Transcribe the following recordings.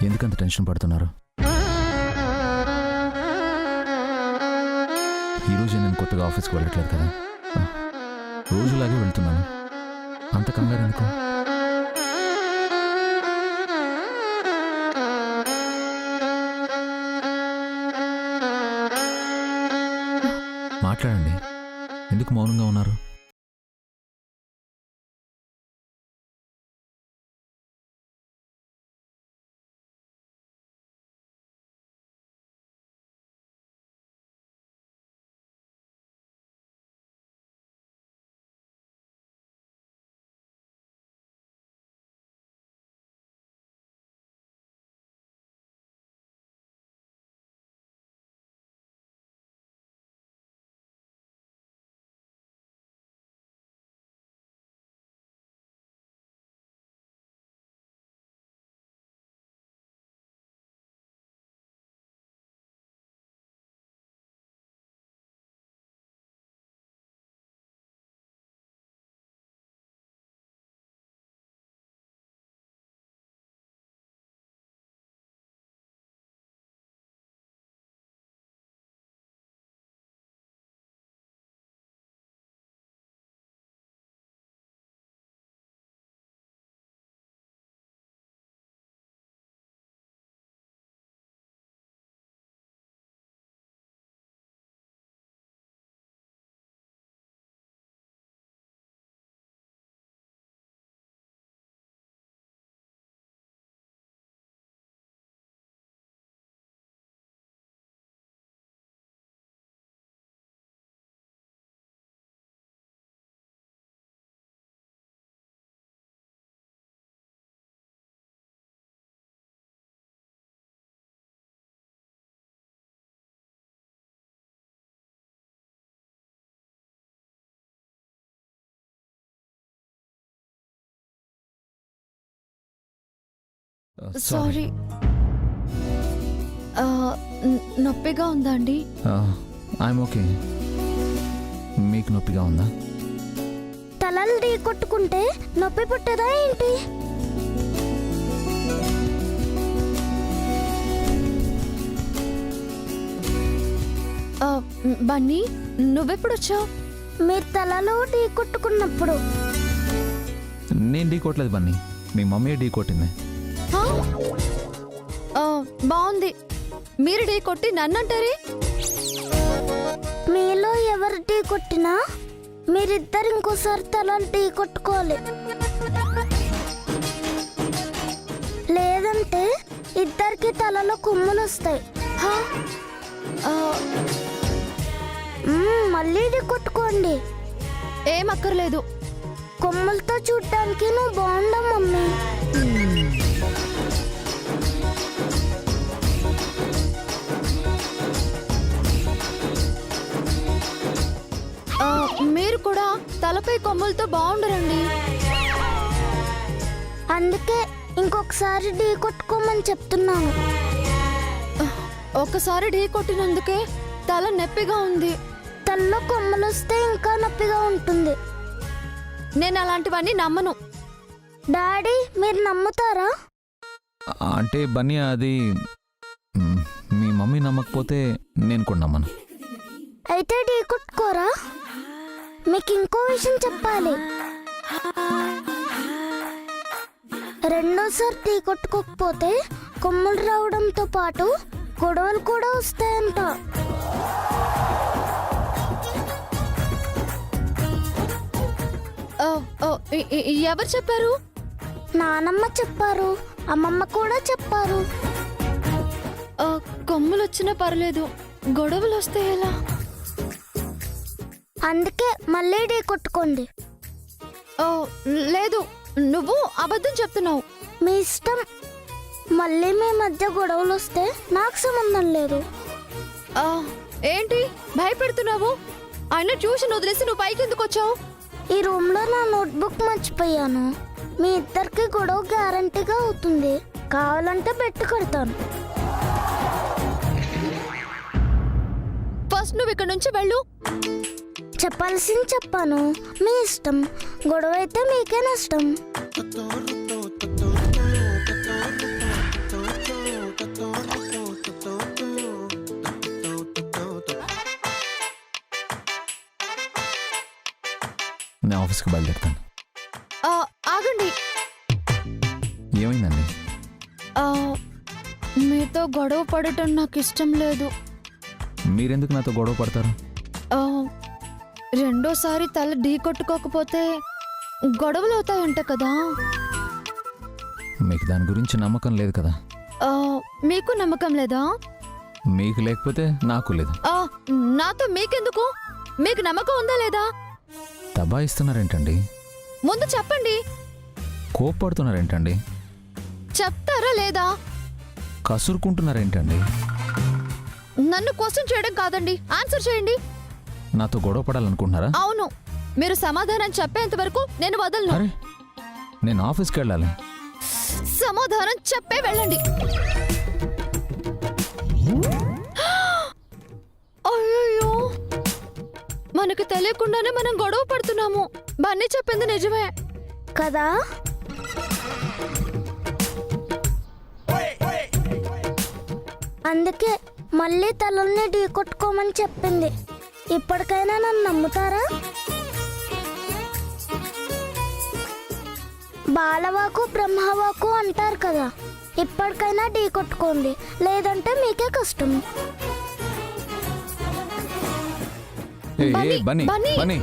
ఎందుకంత టెన్షన్ పడుతున్నారు? ఈరోజు నేను కొత్తగా ఆఫీస్కి వెళ్ళట్లేదు కదా, రోజులాగే వెళ్తున్నాను. అంత కంగారు అనుకో. మాట్లాడండి, ఎందుకు మౌనంగా ఉన్నారు? సారీ. నొప్పిగా ఉందా అండి? I'm okay. మీకు నొప్పిగా ఉందా? తలలు ఢీ కొట్టుకుంటే నొప్పి పుట్టదా ఏంటి? బన్నీ, నువ్వెప్పుడు వచ్చావు? మీరు తలలో ఢీ కొట్టుకున్నప్పుడు. నేను ఢీ కొట్టలేదు బన్నీ, మీ మమ్మీ ఢీ కొట్టింది. బాగుంది. మీరు ఢీ కొట్టి నన్నంటారే? మీలో ఎవరు ఢీ కొట్టినా మీరిద్దరు ఇంకోసారి తలలు ఢీ కొట్టుకోవాలి. లేదంటే ఇద్దరికి తలలో కొమ్ములు వస్తాయి. మళ్ళీ ఢీ కొట్టుకోండి. ఏం అక్కర్లేదు. కొమ్ములతో చూడటానికి నువ్వు బాగుండవు మమ్మీ. మీరు కూడా తలపై కొమ్ములతో బాగుండరండి. అందుకే ఇంకొకసారి ఢీ కొట్టుకోమని చెప్తున్నాను. ఒకసారి ఢీ కొట్టినందుకే తల నొప్పిగా ఉంది. తలలో కొమ్మలు వస్తే ఇంకా నొప్పిగా ఉంటుంది. నేను అలాంటివన్నీ నమ్మను. డాడీ, మీరు నమ్ముతారా? అంటే బన్నీ, అది మీ మమ్మీ నమ్మకపోతే నేను కూడా నమ్మను. అయితే ఢీ కొట్టుకోరా? మీకు ఇంకో విషయం చెప్పాలి. రెండోసారి ఢీ కొట్టుకోకపోతే కొమ్ములు రావడంతో పాటు గొడవలు కూడా వస్తాయంట. ఎవరు చెప్పారు? నానమ్మ చెప్పారు, అమ్మమ్మ కూడా చెప్పారు. కొమ్ములు వచ్చినా పర్లేదు, గొడవలు వస్తే ఎలా? అందుకే మళ్ళీ ఢీ కొట్టుకోండి. లేదు, నువ్వు అబద్ధం చెప్తున్నావు. మీ ఇష్టం. మళ్ళీ మీ మధ్య గొడవలు వస్తే నాకు సంబంధం లేదు. ఏంటి భయపెడుతున్నావు? అయినా ట్యూషన్ వదిలేసి నువ్వు పైకి ఎందుకు వచ్చావు? ఈ రూమ్లో నా నోట్బుక్ మర్చిపోయాను. మీ ఇద్దరికి గొడవ గ్యారంటీగా అవుతుంది. కావాలంటే బెట్టు కడతాను. ఫస్ట్ నువ్వు ఇక్కడ నుంచి వెళ్ళు. చెప్పాల్సింది చెప్పాను, మీ ఇష్టం. గొడవ అయితే మీకే నష్టం. నేను ఆఫీస్కి బయలుదేరుతాను. ఆగండి. ఏమైందండి? ఆ, మీతో గొడవ పడటం నాకు ఇష్టం లేదు. మీరెందుకు నాతో గొడవ పడతారు? ఆ, రెండోసారి తల ఢీ కొట్టుకోకపోతే గొడవలు అవుతాయంట కదా. మీకు దాని గురించి నమ్మకం లేదు కదా? ఆ, మీకు నమ్మకం లేదా? మీకు లేకపోతే నాకు లేదు. నాతో మీకెందుకు? మీకు నమ్మకం ఉందా లేదా? దబాయిస్తున్నారేంటండి? ముందు చెప్పండి. కోప్పడుతున్నారేంటండి? చెప్తారా లేదా? కసురుకుంటున్నారేంటండి? నన్ను క్వశ్చన్ చేయడం కాదండి, ఆన్సర్ చేయండి. నాతో గొడవ పడాలనుకుంటున్నారా? అవును. మీరు సమాధానం చెప్పేంత వరకు నేను వదలను. అరే, నేను ఆఫీస్కి వెళ్ళాలి. సమాధానం చెప్పే వెళ్ళండి. అయ్యో, మనకు తెలియకుండానే మనం గొడవ పడుతున్నాము. బన్నీ చెప్పింది నిజమే కదా. అందుకే మళ్ళీ తలల్ని ఢీ కొట్టుకోమని చెప్పింది. ఇప్పటికైనా నన్ను నమ్ముతారా? బాలవాకు బ్రహ్మవాకు అంటారు కదా. ఇప్పటికైనా ఢీ కొట్టుకోండి, లేదంటే మీకే కష్టం. బన్నీ, బన్నీ. బన్నీ.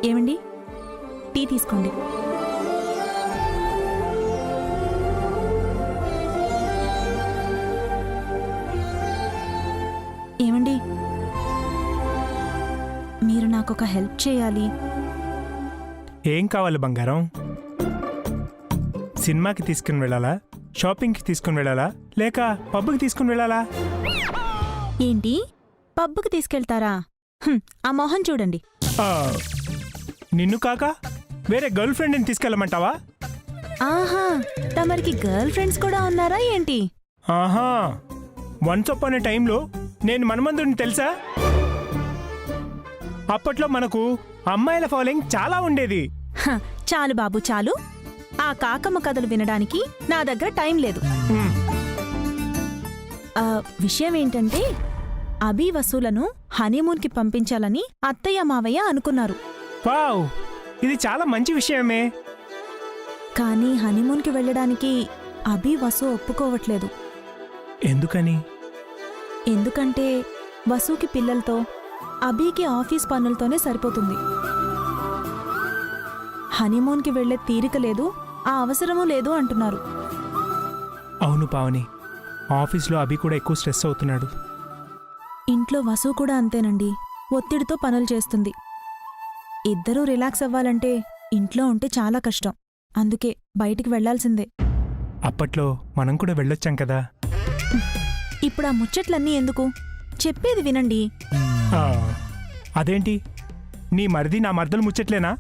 ఏమండి, టీ తీసుకోండి. ఏమండి, మీరు నాకొక హెల్ప్ చేయాలి. ఏం కావాలి బంగారం? సినిమాకి తీసుకుని వెళ్ళాలా, షాపింగ్కి తీసుకుని వెళ్ళాలా, లేక పబ్కి తీసుకుని వెళ్ళాలా? ఏంటి, పబ్బుకి తీసుకెళ్తారా? ఆ మొహం చూడండి. ఆ, నిన్ను కాక వేరే గర్ల్ ఫ్రెండ్ని తీసుకెళ్ళమంటావా? ఆహా, తమరికి గర్ల్ ఫ్రెండ్స్ కూడా ఉన్నారా ఏంటి? ఆహా, వన్స్ అపాన్ ఏ టైంలో నేను మనమందుని తెలుసా? అప్పట్లో మనకు అమ్మాయిల ఫాలోయింగ్ చాలా ఉండేది. చాలు బాబు చాలు. ఆ కాకమ్మ కథలు వినడానికి నా దగ్గర టైం లేదు. విషయం ఏంటంటే, అభి వసూలను హనీమూన్కి పంపించాలని అత్తయ్య మావయ్య అనుకున్నారు. వావ్, ఇది చాలా మంచి విషయమే. కానీ హనీమూన్కి వెళ్ళడానికి అభి వసు ఒప్పుకోవట్లేదు. ఎందుకని? ఎందుకంటే వసుకి పిల్లలతో, అభికి ఆఫీస్ పనులతోనే సరిపోతుంది. హనీమూన్కి వెళ్లే తీరిక లేదు, ఆ అవసరమూ లేదు అంటున్నారు. అవును పావని, ఆఫీస్లో అభి కూడా ఎక్కువ స్ట్రెస్ అవుతున్నాడు. ఇంట్లో వసు కూడా అంతేనండి, ఒత్తిడితో పనులు చేస్తుంది. ఇద్దరూ రిలాక్స్ అవ్వాలంటే ఇంట్లో ఉంటే చాలా కష్టం. అందుకే బయటికి వెళ్లాల్సిందే. అప్పట్లో మనం కూడా వెళ్ళొచ్చాం కదా. ఇప్పుడు ఆ ముచ్చట్లన్నీ ఎందుకు? చెప్పేది వినండి. ఆ, అదేంటి నీ మరిది నా మర్దలు ముచ్చట్లేనా?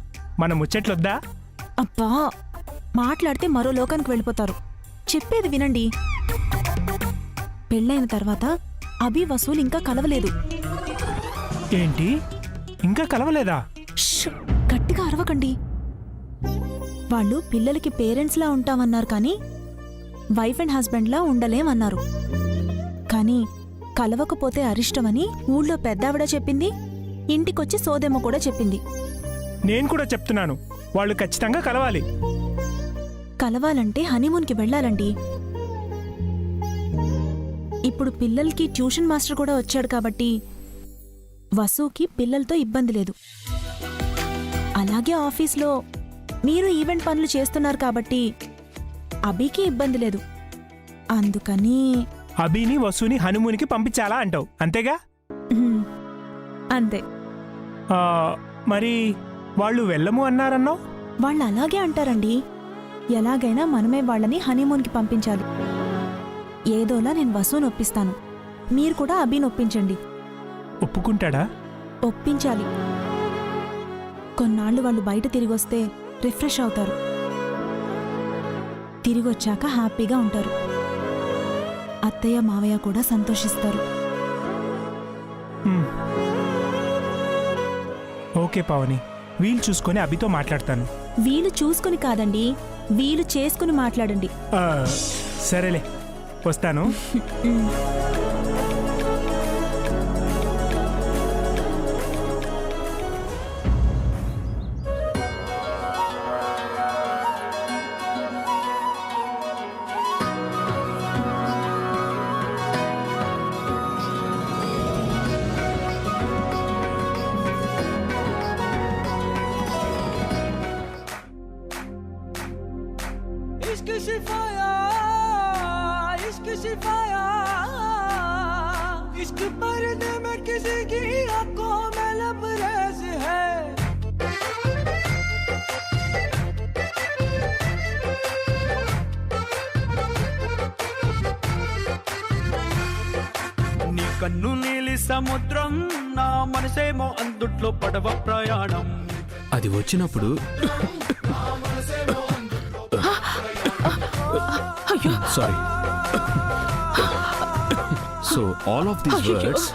మన ముచ్చట్లొద్దా? అబ్బా, మాట్లాడితే మరో లోకానికి వెళ్ళిపోతారు. చెప్పేది వినండి. పెళ్ళైన తర్వాత అభి వసూలు ఇంకా కలవలేదు. ఏంటి ఇంకా కలవలేదా? ష్! గట్టిగా అరవకండి. వాళ్ళు పిల్లలకి పేరెంట్స్లా ఉంటామన్నారు కానీ వైఫ్ అండ్ హస్బెండ్లా ఉండలేమన్నారు. కానీ కలవకపోతే అరిష్టమని ఊళ్ళో పెద్దావిడ చెప్పింది, ఇంటికొచ్చి సోదెమ్మ కూడా చెప్పింది. నేను కూడా చెప్తున్నాను, వాళ్ళు ఖచ్చితంగా కలవాలి. కలవాలంటే హనీమూన్కి వెళ్ళాలండి. ఇప్పుడు పిల్లలకి ట్యూషన్ మాస్టర్ కూడా వచ్చాడు కాబట్టి వసుకి పిల్లలతో ఇబ్బంది లేదు. అలాగే ఆఫీస్లో మీరు ఈవెంట్ పనులు చేస్తున్నారు కాబట్టి అభికి ఇబ్బంది లేదు. అందుకని అభిని వసుని హనుమూన్కి పంపించాలా అంటావు, అంతేగా? ఉహుం, అంతే. ఆ, మరి వాళ్ళు వెళ్ళము అన్నారన్నావు. వాళ్ళు అలాగే అంటారండి. ఎలాగైనా మనమే వాళ్ళని హనీమూన్కి పంపించాలి. ఏదోలా నేను వసుని ఒప్పిస్తాను. మీరు కూడా అభిని ఒప్పించండి. ఒప్పుకుంటాడా? ఒప్పించాలి. కొన్నాళ్ళు వాళ్ళు బయట తిరిగొస్తే రిఫ్రెష్ అవుతారు. తిరిగొచ్చాక హ్యాపీగా ఉంటారు. అత్తయ్య మావయ్య కూడా సంతోషిస్తారు. హ్మ్. ఓకే పావని, వీలు చూసుకొని అభితో మాట్లాడతాను. వీలు చూసుకుని కాదండి, వీలు చేసుకుని మాట్లాడండి. ఆ, సరేలే, వస్తాను. इश्क सिफाया इश्क सिफाया इश्क पर्दे में किसी की आंखों में लबरेज है నీ కన్ను నీలి సముద్రం నా మనసేమో అందుట్లో పడవ ప్రయాణం అది వచ్చినప్పుడు sorry. So all of these words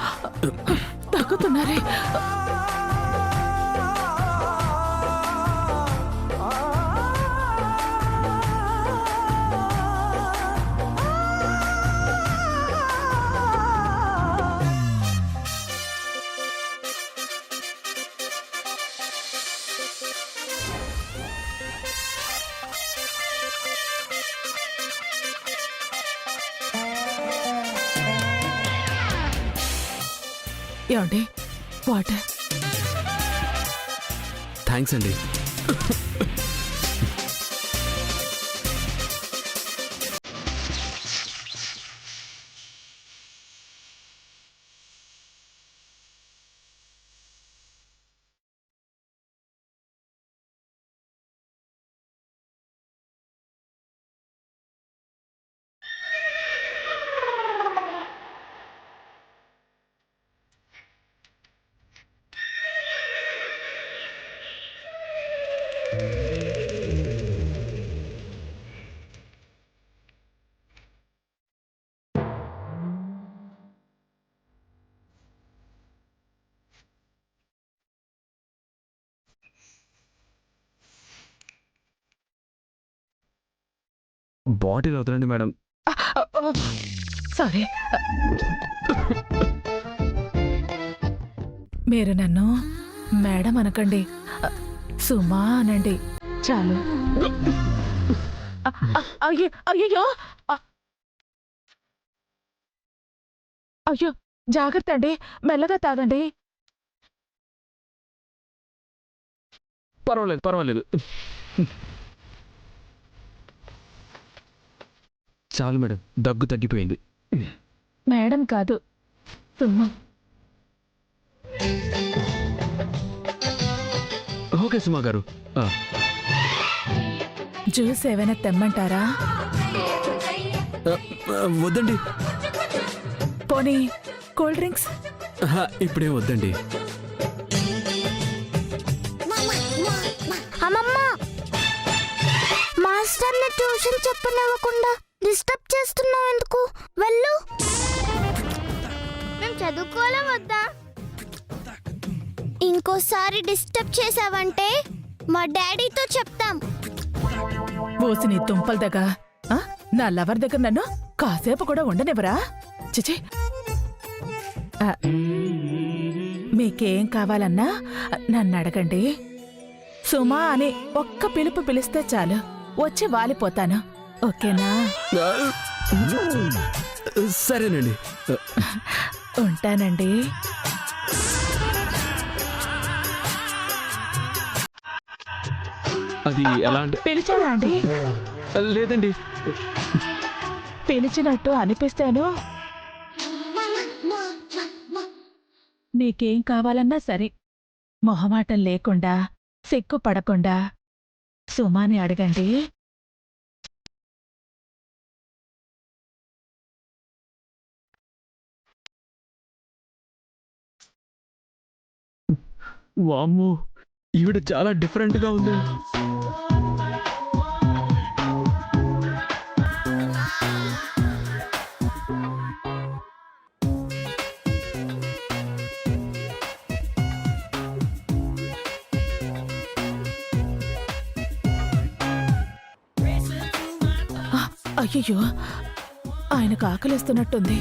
తగ్గుతున్నారే. ఏమండి వాటర్? థ్యాంక్స్ అండి. బాటిల్ అవుతుందండి మేడం. సారీ. మీరు నన్ను మేడం అనకండి, సుమా అనండి చాలు. అయ్యో అయ్యో, జాగ్రత్త అండి, మెల్లగా తాగండి. పర్వాలేదు పర్వాలేదు. చాలు మేడం, దగ్గు తగ్గిపోయింది. మేడం కాదు సుమ్మ. ఓకే సుమా గారు. జ్యూస్ ఏమైనా తెమ్మంటారా? వద్దండి. పోనీ కూల్ డ్రింక్స్? ఇప్పుడే వద్దండి. అమ్మమ్మ, మాస్టర్ని ట్యూషన్ చెప్పనివ్వకుండా డిస్టర్బ్ చేస్తున్నావు ఎందుకు? వెళ్ళు. మేము చదువుకోలే వద్దా? ఇంకోసారి డిస్టర్బ్ చేసావంటే మా డాడీతో చెప్తాం. పోసి నీ దుంపల దగ్గర నా లవర్ దగ్గర నన్ను కాసేపు కూడా ఉండనివ్వరా? చిచి. మీకేం కావాలన్నా నన్ను అడగండి. సుమా అని ఒక్క పిలుపు పిలిస్తే చాలు, వచ్చి వాలిపోతాను. ఓకేనా? సరేనండి. ఉంటానండి. అది ఎలా అంటే? పిలిచారా అండి? లేదండి. పిలిచినట్టు అనిపిస్తాను. నీకేం కావాలన్నా సరే, మొహమాటం లేకుండా, సిగ్గుపడకుండా సుమాని అడగండి. వామ్మో, ఈవిడ చాలా డిఫరెంట్గా ఉంది. అయ్యో, ఆయనకు ఆకలిస్తున్నట్టుంది.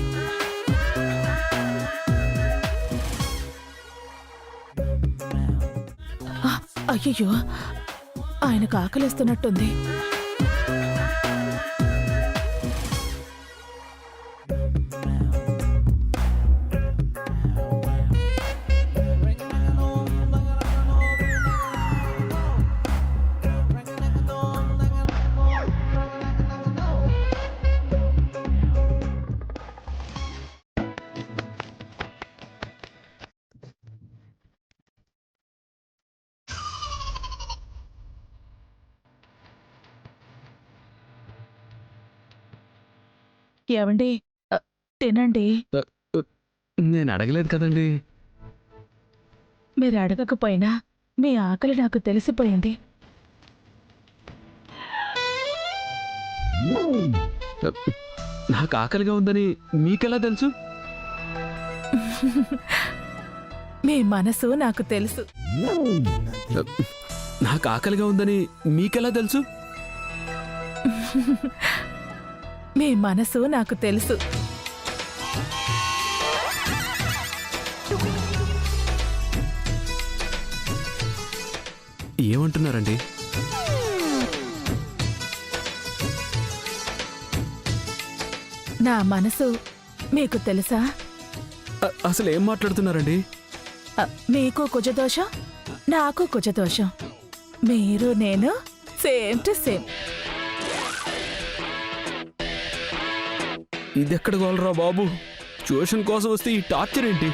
అయ్యో, ఆయనకు ఆకలిస్తున్నట్టుంది. ఏవండి, తినండి. నేను అడగలేదు కదండి. మీరు అడగకపోయినా మీ ఆకలి నాకు తెలిసిపోయింది. నాకు ఆకలిగా ఉందని మీకెలా తెలుసు? మీ మనసు నాకు తెలుసు. నాకు ఆకలిగా ఉందని మీకెలా తెలుసు? మీ మనసు నాకు తెలుసు. ఏమంటున్నారండి? నా మనసు మీకు తెలుసా? అసలు ఏం మాట్లాడుతున్నారండి? మీకు కుజదోషం, నాకు కుజదోషం. మీరు నేను సేమ్ టు సేమ్. ఇది ఎక్కడ గోలరా బాబు? ట్యూషన్ కోసం వస్తే ఈ టార్చర్ ఏంటి?